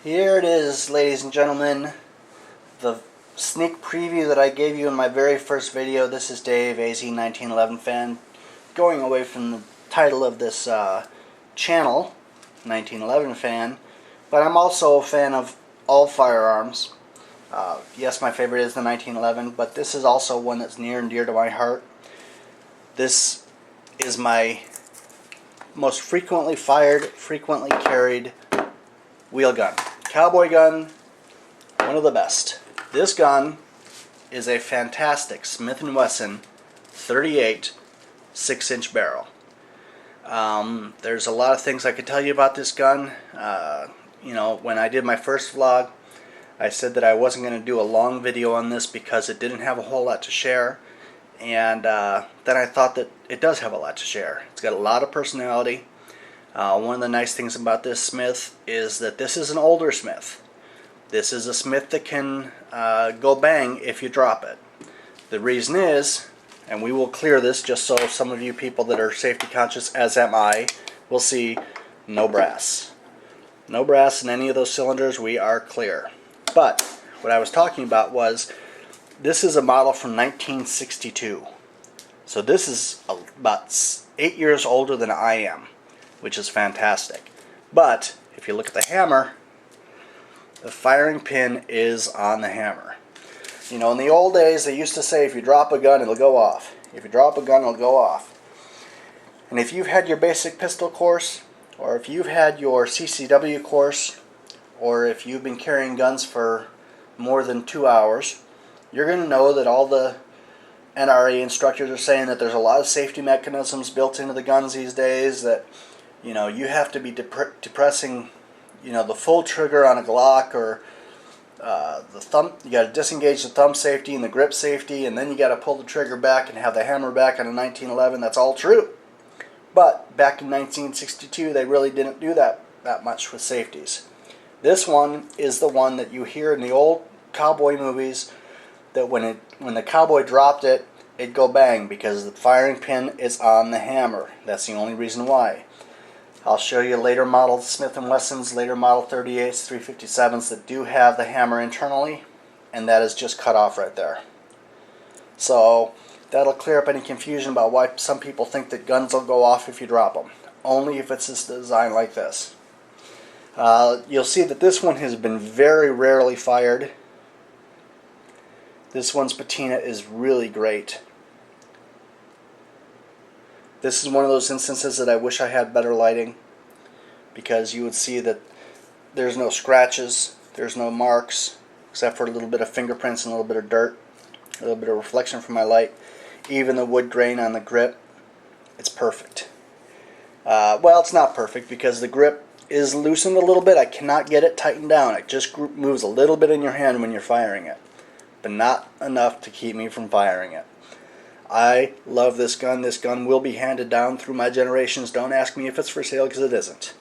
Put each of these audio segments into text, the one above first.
Here it is, ladies and gentlemen, the sneak preview that I gave you in my very first video. This is Dave, AZ 1911 fan, going away from the title of this channel, 1911 fan, but I'm also a fan of all firearms. Yes, my favorite is the 1911, but this is also one that's near and dear to my heart. This is my most frequently fired, frequently carried wheel gun. Cowboy gun, one of the best. This gun is a fantastic Smith and Wesson 38 6-inch barrel. There's a lot of things I could tell you about this gun. When I did my first vlog, I said that I wasn't going to do a long video on this because it didn't have a whole lot to share. And then I thought that it does have a lot to share. It's got a lot of personality. One of the nice things about this Smith is that this is an older Smith. This is a Smith that can go bang if you drop it. The reason is, and we will clear this just so some of you people that are safety conscious, as am I, will see no brass. No brass in any of those cylinders. We are clear. But what I was talking about was, this is a model from 1962. So this is about 8 years older than I am, which is fantastic. But if you look at the hammer, the firing pin is on the hammer. You know, in the old days, they used to say if you drop a gun, it'll go off. If you drop a gun, it'll go off. And if you've had your basic pistol course, or if you've had your CCW course, or if you've been carrying guns for more than 2 hours, you're going to know that all the NRA instructors are saying that there's a lot of safety mechanisms built into the guns these days, that you have to be depressing the full trigger on a Glock, or the thumb. You got to disengage the thumb safety and the grip safety, and then you got to pull the trigger back and have the hammer back on a 1911. That's all true. But back in 1962, they really didn't do that much with safeties. This one is the one that you hear in the old cowboy movies, that when the cowboy dropped it, it'd go bang because the firing pin is on the hammer. That's the only reason why. I'll show you later model Smith and Wessons, later model 38s, 357s that do have the hammer internally, and that is just cut off right there. So that'll clear up any confusion about why some people think that guns will go off if you drop them. Only if it's designed like this. You'll see that this one has been very rarely fired. This one's patina is really great. This is one of those instances that I wish I had better lighting, because you would see that there's no scratches, there's no marks, except for a little bit of fingerprints and a little bit of dirt, a little bit of reflection from my light. Even the wood grain on the grip, it's perfect. Well, it's not perfect because the grip is loosened a little bit. I cannot get it tightened down. It just moves a little bit in your hand when you're firing it, but not enough to keep me from firing it. I love this gun. This gun will be handed down through my generations. Don't ask me if it's for sale, because it isn't.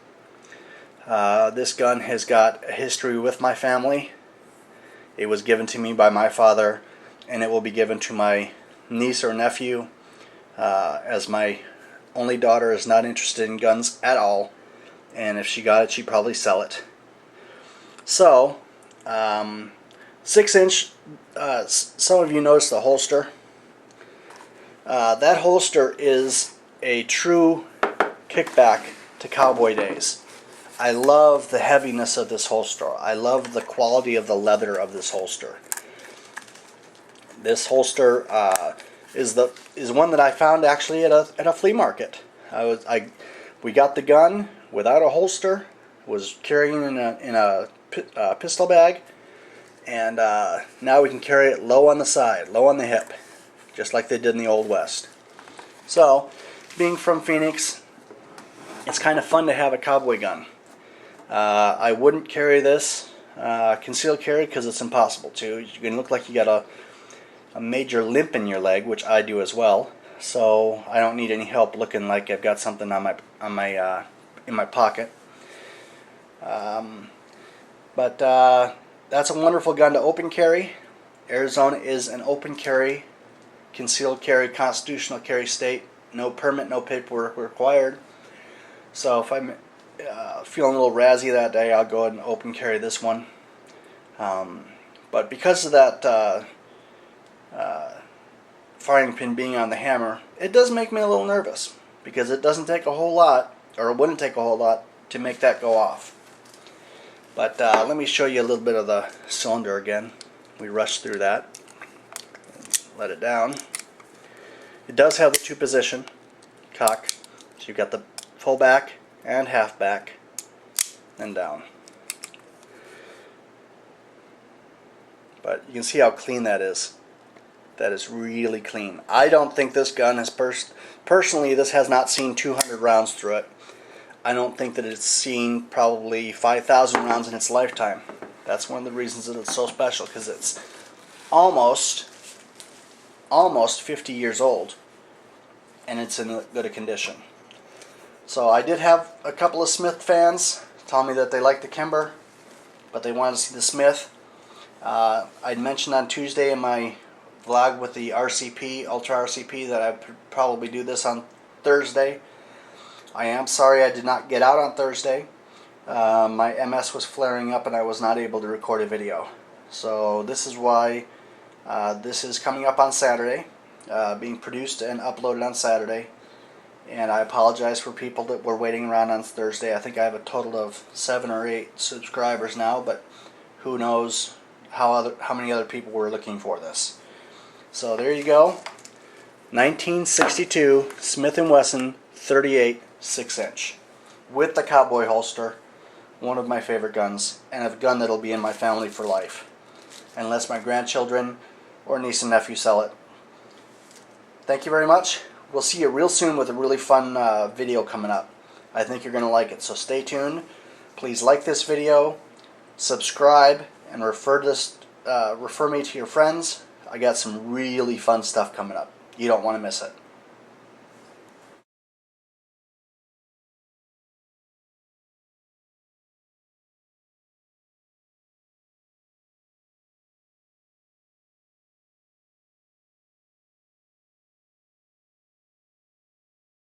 This gun has got a history with my family. It was given to me by my father, and it will be given to my niece or nephew, as my only daughter is not interested in guns at all, and if she got it, she'd probably sell it. So, 6-inch, some of you noticed the holster. That holster is a true kickback to cowboy days. I love the heaviness of this holster. I love the quality of the leather of this holster. This holster is one that I found actually at a flea market. We got the gun without a holster. Was carrying in a pistol bag, and now we can carry it low on the side, low on the hip, just like they did in the Old West. So, being from Phoenix, it's kind of fun to have a cowboy gun. I wouldn't carry this concealed carry because it's impossible to. You can look like you got a major limp in your leg, which I do as well. So I don't need any help looking like I've got something in my pocket. But that's a wonderful gun to open carry. Arizona is an open carry, concealed carry, constitutional carry state. No permit, no paperwork required. So if feeling a little razzy that day, I'll go ahead and open carry this one. But because of that firing pin being on the hammer, it does make me a little nervous, because it doesn't take a whole lot, or it wouldn't take a whole lot to make that go off. But let me show you a little bit of the cylinder again. We rushed through that. Let it down. It does have the two-position cock. So you've got the full back and half back, and down. But you can see how clean that is. That is really clean. I don't think this gun has personally, this has not seen 200 rounds through it. I don't think that it's seen probably 5,000 rounds in its lifetime. That's one of the reasons that it's so special, because it's almost 50 years old, and it's in good a condition. So I did have a couple of Smith fans tell me that they like the Kimber, but they wanted to see the Smith. I'd mentioned on Tuesday in my vlog with the RCP, Ultra RCP, that I'd probably do this on Thursday. I am sorry I did not get out on Thursday. My MS was flaring up and I was not able to record a video. So this is why this is coming up on Saturday, being produced and uploaded on Saturday. And I apologize for people that were waiting around on Thursday. I think I have a total of 7 or 8 subscribers now, but who knows how many other people were looking for this. So there you go. 1962 Smith and Wesson 38 6-inch with the cowboy holster. One of my favorite guns, and a gun that'll be in my family for life, unless my grandchildren or niece and nephew sell it. Thank you very much. We'll see you real soon with a really fun video coming up. I think you're going to like it, so stay tuned. Please like this video, subscribe, and refer me to your friends. I got some really fun stuff coming up. You don't want to miss it.